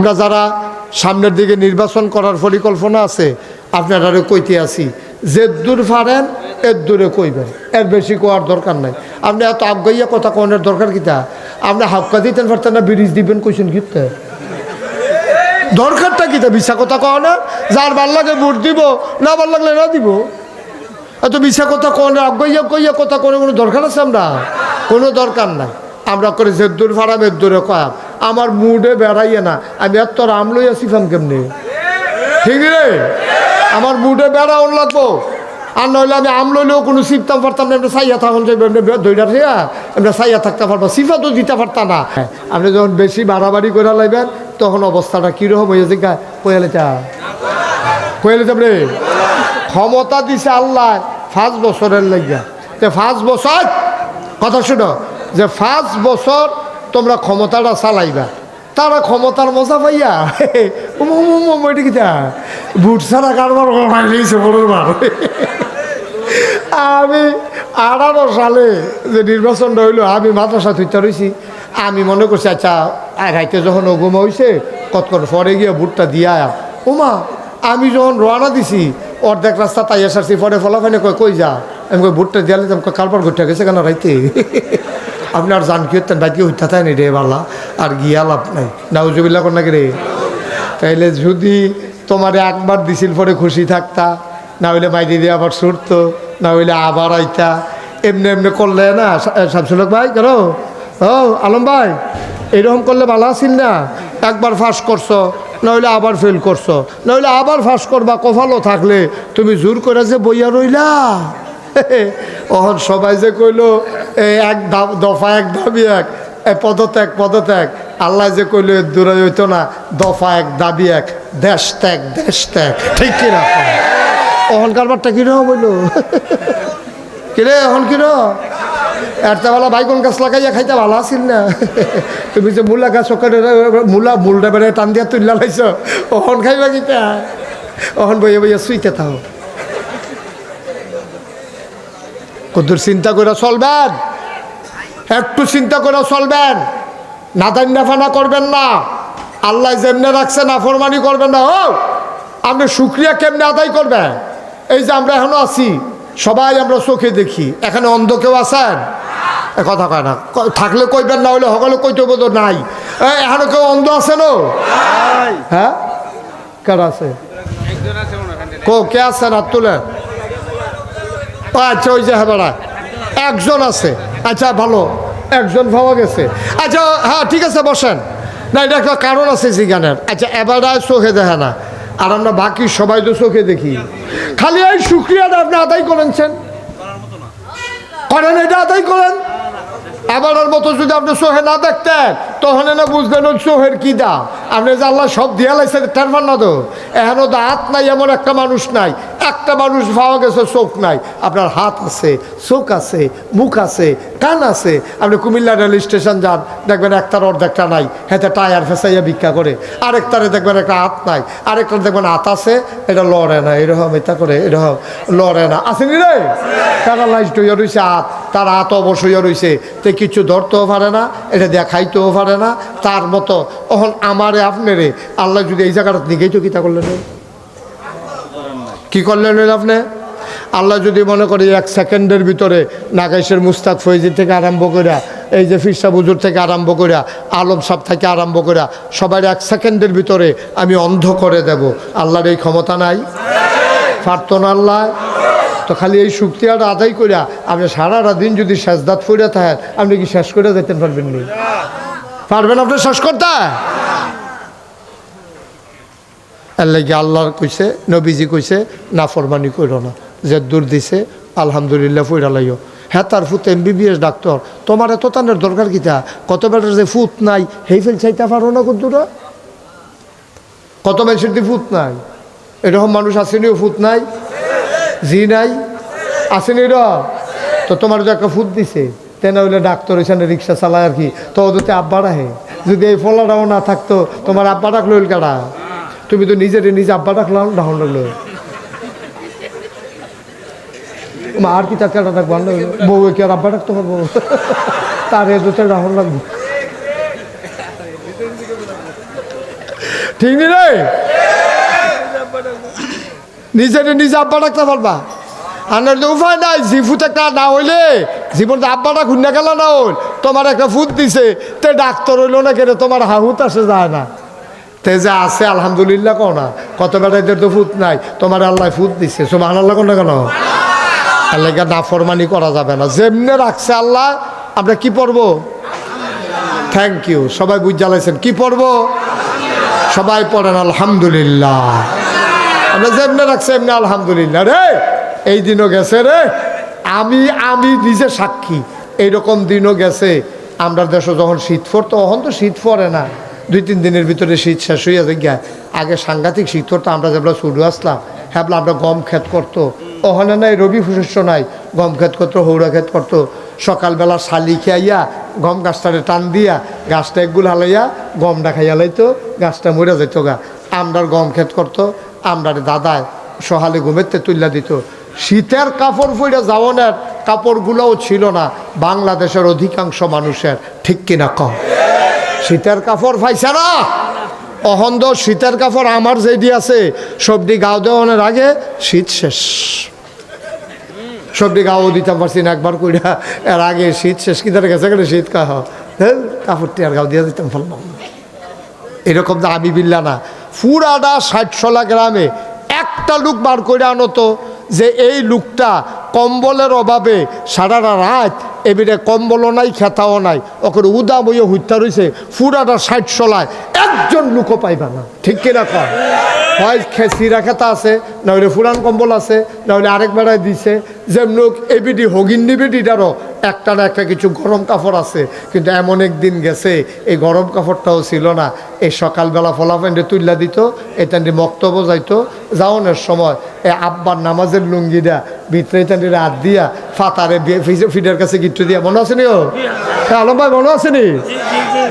আমরা যারা সামনের দিকে নির্বাচন করার পরিকল্পনা আছে আপনারা কইতে আসি যে দূর পারেন এর দূরে কইবেন, এর বেশি কোয়ার দরকার নাই। আপনি এত আগাইয়া কথা কোনের দরকার কিতা? আপনি হাফকা দিতেন পারতেন না, ব্রিজ দিবেন কইছেন কিতে? দরকারটা কিতা? মিশা কথা কও না, যার ভাল লাগে ভোট দিব, না ভাল লাগলে না দিব। এত মিশা কথা কোনের আগাইয়া কইয়া কথা কোনে কোনো দরকার আছে? আমরা কোনো দরকার নাই। আমরা করে যে দূর ফারাম এর দূরে কয়াম। আমার মুডে বেড়াইয়ে না, আমি এত রাম লইয়া সিফাম কেমনি? ঠিক রে, আমার মুডে বেড়াউন লাগবো। আর নইলে আমি আম লইলেও কোনো সিফতাম পারতাম না। আমরা সাইয়া থাকুন যাইব, এমনি দইটা রেয়া আমরা সাইয়া থাকতে পারবো, সিফা তো দিতে পারতাম না। আপনি যখন বেশি বাড়াবাড়ি করে লাইবেন তখন অবস্থাটা কীরকম হয়ে যায়? কয়ালে রে ক্ষমতা দিছে আল্লাহ 5 বছরের লাগিয়া। তো 5 বছর কথা শুনো, যে 5 বছর তোমরা ক্ষমতাটা চালাইবা, তারা ক্ষমতার মজা পাইয়া বুট ছাড়া কারবার আমি 18 সালে যে নির্বাচনটা হইলো, আমি মাদ্রাসা থইতে রয়েছি। আমি মনে করছি আচ্ছা রাইতে যখন ওগুমা হয়েছে কতক্ষণ পরে গিয়ে বুটটা দিয়া ওমা। আমি যখন রওনা দিছি অর্ধেক রাস্তা তাই এসারছি, পরে ফলাফাইনে কই যা, আমি কই বুটটা দিয়ালে কারবার ঘুরতে গেছে কেন রাইতে? আপনি আর জান কি হতেন বাইকে উঠতে থাকেন রে বালা, আর গিয়া লাভ নাই। নাউজুবিল্লাহ কর নাকি রে? তাইলে যদি তোমার একবার দিছিল পরে খুশি থাকতা, না হইলে মাইদি দিয়ে আবার ছুটতো, না হইলে আবার আইতা। এমনি এমনি করলে না শামসুল হক ভাই, কেন ও আলম ভাই এরকম করলে ভালো আছিল না? একবার ফাঁস করছো, নইলে আবার ফেল করছো, নইলে আবার ফাঁস করবা। কপালও থাকলে তুমি জোর করে যে বইয়া রইলা। ওহন সবাই যে কইল এক দফা এক দাবি এক, পদত্যাগ। আল্লাহ যে কইল দূরে হইতো না, দফা এক দাবি এক, দেশ ত্যাগ। ঠিক কিনা? ওহন কারবারটা কিরকম হইল? কিরে এখন কিরকম? একটা বেলা বাইগন গাছ লাগাইয়া খাইতে ভালো আছিল না? তুমি যে মূলা গাছ মূলটা বেড়ে টান দিয়া তুললা লাইছ, ওহন খাইবা কিতা? ওহন বইয়া শুইতে থাও। কত চিন্তা করে চলবেন, একটু চিন্তা করে চলবেন। নাদান্নাফানা করবেন না। আল্লাহ যেমনে রাখছে নাফরমানি করবেন না। ও আপনি শুকরিয়া কেমনে আদায় করবেন? এই যে আমরা এখনো আছি, সবাই আমরা চোখে দেখি। এখানে অন্ধ কেউ আছেন? কথা কয় না, থাকলে কইবেন, না হইলে সকলে কইতে বোধ নাই। এখনো কেউ অন্ধ আছে? না হ্যাঁ, কার আছে? কে আছে? না তুলেন। আচ্ছা ওই যে হ্যাঁ একজন আছে। আচ্ছা ভালো, একজন পাওয়া গেছে। আচ্ছা হ্যাঁ ঠিক আছে, বসেন। না এটা একটা কারণ আছে জিজ্ঞানের। আচ্ছা এবার চোখে দেখে না, আর আমরা বাকি সবাই তো চোখে দেখি। খালি এই শুক্রিয়াটা আপনি আদায় করেছেন, করেন, এটা আদায় করেন। এবারের মতো যদি আপনি চোখে না দেখতেন তখন না বুঝবেন চোখের কি দাম। আপনি যে আল্লাহ সব দিয়া লাইছে টারফান না তো, এখনো দাঁত নাই এমন একটা মানুষ নাই। একটা মানুষ পাওয়া গেছে চোখ নাই। আপনার হাত আছে, চোখ আছে, মুখ আছে, কান আছে। আপনি কুমিল্লা রেল স্টেশন যান, দেখবেন একটার অর্ধেকটা নাই, হেতে টায়ার ফেসাইয়া ভিক্ষা করে। আরেকটারে দেখবেন একটা হাত নাই, আরেকটার দেখবেন হাত আছে, এটা লড়ে না, এরকম এটা করে, এরকম লড়ে না। আসেনি রে, তারা লাইট হইয়া রয়েছে হাত, তার হাত অবশ্যই রয়েছে, তো কিছু ধরতেও পারে না, এটা দিয়ে খাইতেও পারে না। তার মতো এখন আমারে আপনারে আল্লাহ যদি এই জায়গাটা নিগেই তো কিতা করলেন? কি করলেন আপনি? আল্লাহ যদি মনে করি 1 সেকেন্ডের ভিতরে নাগাইশের মুস্তাক ফৈজি থেকে আরম্ভ করিয়া, এই যে ফিরসা বুজুর থেকে আরম্ভ করিয়া, আলম সাহেব থেকে আরম্ভ করিয়া সবাই 1 সেকেন্ডের ভিতরে আমি অন্ধ করে দেব, আল্লাহর এই ক্ষমতা নাই? পারত না আল্লাহ? তো খালি এই শুক্তিয়াটা আদায় করিয়া আপনি সারাটা দিন যদি সেজদাত ফুরিয়া থাকেন, আপনি কি শেষ করে যেতে পারবেন? নি পারবেন আপনি শেষ করতে? এর আল্লাহর কইছে, নবীজি কইছে নাফরমানি করো না। যে দূর দিছে আলহামদুলিল্লাহ ফুইরা লাইও। হ্যাঁ তার ফুত MBBS ডাক্তার, তোমার এত তানের দরকার কিতা? কত বেটার যে ফুত নাই হেই ফেল চাইতে পারো না? কতটা কত মানুষের দিয়ে ফুত নাই? এরকম মানুষ আসেনিও ফুত নাই? জি নাই আসেনি র? তো তোমার যে একটা ফুত দিছে, তেনা হইলে ডাক্তার ওইখানে রিক্সা চালায় আর কি, তো ওদের আব্বা রাখে। যদি এই ফলাটাও না থাকতো, তোমার আব্বা ডাকলো কারা? তুমি তো নিজে আব্বা ডাকলাম, ডাহন লাগলো। আর কি তাকে ডাকবো? বউ কি আর আব্বা ডাকতে পারবো? তার এ দুটো ডাহন লাগবে। ঠিক নি রে? নিজে আব্বা ডাকতে পারবা? আর উপায় নাই, জিফুত একটা না হইলে জীবন আব্বাটা ঘুরনা গেল না হইল, তোমার একটা ফুট দিছে, তে ডাক্তার হইলো না কেন, তোমার হাহুত আসে যায় না, তে যা আছে আলহামদুলিল্লাহ কও না। কত বেটাদের তো ফুট নাই, তোমার আল্লাহ ফুট দিছে, সুবহানাল্লাহ কোন না কেন? আল্লাহ নাফরমানি করা যাবে না, যেমনে রাখছে আল্লাহ। আমরা কি পড়বো? থ্যাংক ইউ, সবাই বুঝ জ্বালাইছেন। কি পড়বো? সবাই পড়েন আলহামদুলিল্লাহ। আমরা যেমনে রাখছি এমনি আলহামদুলিল্লাহ। রে এই দিনও গেছে রে, আমি নিজে সাক্ষী, এইরকম দিনও গেছে। আমরা দেশে যখন শীত পড়তো, তখন তো শীত পড়ে না, 2-3 দিনের ভিতরে শীত শেষ হইয়া যায়। আগে সাংঘাতিক শীত পড়তো। আমরা যেগুলো শুরু আসলাম, হ্যাঁ আমরা গম ক্ষেত করতো, ওখানে নাই রবি শস্য নাই, গম ক্ষেত করতো, হৌড়া ক্ষেত করতো। সকালবেলা শালি খাইয়া গম গাছটারে টান দিয়া গাছটা একগুল হালাইয়া গমটা খাইয়া লাইতো, গাছটা মরে যেত গা। আমরার গম ক্ষেত করতো, আমরার দাদায় সহালে ঘুমেতে তুল্লা দিত। শীতের কাপড় পরে যাওয়ানের কাপড়গুলোও ছিল না বাংলাদেশের অধিকাংশ মানুষের, ঠিক কিনা কম? শীতের কাপড় পাইছে না। অহন্দ শীতের কাপড় আমার যেটি আছে, সবটি গাও দেওয়ানোর আগে শীত শেষ। সবটি গাও দিতে পারছি না একবার কইরা, এর আগে শীত শেষ। কিনারে গেছে কেন শীত কাপড়টি আর গাও দিয়ে দিতাম ফেললাম। এরকম তো আমি বিল্লা না, পুরাটা 60 গ্রামে একটা লোক বার করে আনতো যে এই লোকটা কম্বলের অভাবে সারা রাত এবারে কম্বলও নাই, খেতাও নাই, ওকে উদা বইয়ে হত্যা রয়েছে। পুরাটা 60 একজন লোকও পাইবা না, ঠিক কিনা কয়? হয় চিরা খেতা আছে, নাহলে ফুরান কম্বল আছে, নাহলে আরেক বেড়ায় দিছে। যেমন এবিডি হগিন্নি বেডিটারও একটা না একটা কিছু গরম কাপড় আছে। কিন্তু এমন একদিন গেছে এই গরম কাপড়টাও ছিল না। এই সকালবেলা ফলাফেন্ডে তুল্লা দিত, এটান্ডি মক্তব্য যাইতো, যাওয়ানোর সময় এই আব্বার নামাজের লুঙ্গিটা ভিতরে এটান্ডি হাত দিয়া ফাতারে ফিডের কাছে গিট্টু দিয়া। মনে আছে নি? ও আলম ভাই মনে আছে নি?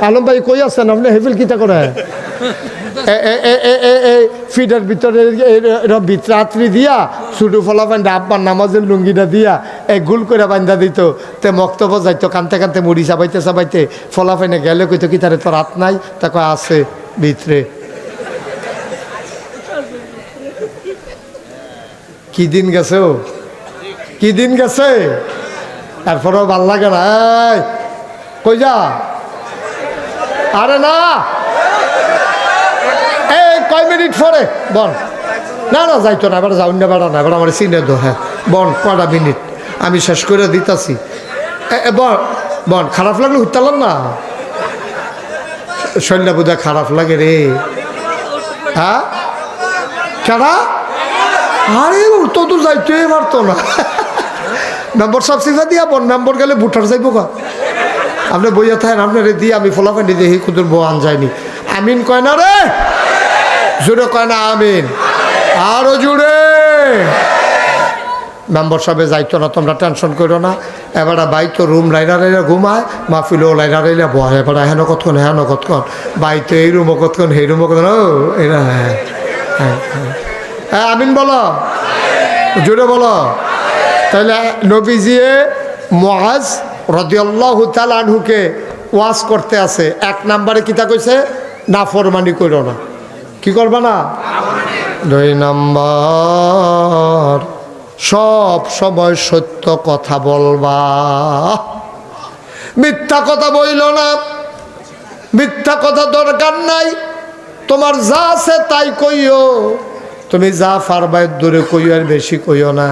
আলম ভাই কই আছেন আপনি? হেফিল কিতা করে ফিডের ভিতরে ভিতরে আত্রি দিয়া ছুটু ফলাফান্ডা আব্বার নামাজের লুঙ্গিটা দিয়া গুল করে বান্ধা দিত। তে মক্তব্য যাইতো, কানতে কানতে মুড়ি চাবাইতে ফলাফাইনে গেলে কইতো কি তারে তোর হাত নাই? তাকে আছে ভিতরে। কি দিন গেছে, ও কি দিন গেছে। তারপরেও ভাল লাগে না। কই যা? আরে না, কয় মিনিট পরে বন। না যাইতো না, এবার যাও না, বেড়া না, এবার আমার চিনে দো। হ্যাঁ বন, কটা মিনিট আমি শেষ করে দিতাছি। বন খারাপ লাগলো হইতালাম না, শৈল্যা বোধ খারাপ লাগে রে। হ্যাঁ কেনা? আরে তো তো যাইতে পারতো না। মেম্বর সব সিফা দিয়া বন, মেম্বর গেলে ভোটার যাইবো গা। আপনি বইয়া থাকেন, আপনার দিয়ে আমি ফলাফান্ডি দেখি কুদুর বউ আন যায়নি। আমিন কয় না রে, জুড়ে কয় না আমিন, আরো জুড়ে। মেম্বার সবে যাইতো না, তোমরা টেনশন করো না। এবার বাইতো রুম লাইরা ঘুমায়, মাহফিলও লাইরা বয়। এবার হেন কতক্ষণ বাইতো এই রুমও কতক্ষণ, সেই রুমও কতক্ষণ। ও এরা হ্যাঁ হ্যাঁ আমিন বলো, জুড়ে বলো। তাহলে নবীজিয়ে মুআজ রাদিয়াল্লাহু তাআলা আনহুকে ওয়াজ করতে আছে। 1 নম্বরে কিতা কইছে? নাফরমানি করো না। কি করবা না? 2 নম্বর, সব সময় সত্য কথা বলবা, মিথ্যা কথা বইল না। মিথ্যা কথা দরকার নাই, তোমার যা আছে তাই কইও। তুমি যা পারবা দূরে কইও, আর বেশি কইও না।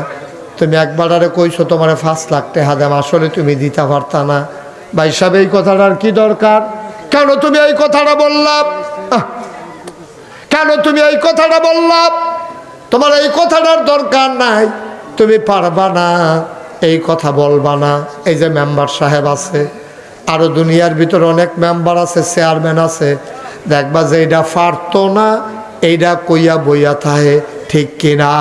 তুমি একবার আরে কইছো তোমার 5 লাখ টাকা দাম, আসলে তুমি দিতে পারতা না। ভাই সাহেব এই কথাটার কি দরকার? কেন তুমি এই কথাটা বললাম? কেন তুমি এই কথাটা বললাম? তোমার এই কথাটার দরকার নাই, তুমি পারবা না, এই কথা বলবা না। এই যে মেম্বার সাহেব আছে, আরো দুনিয়ার ভিতরে অনেক মেম্বার আছে, চেয়ারম্যান আছে, দেখবা যে এইটা পারতো না, এইটা কইয়া বইয়া থাকে, ঠিক কিনা?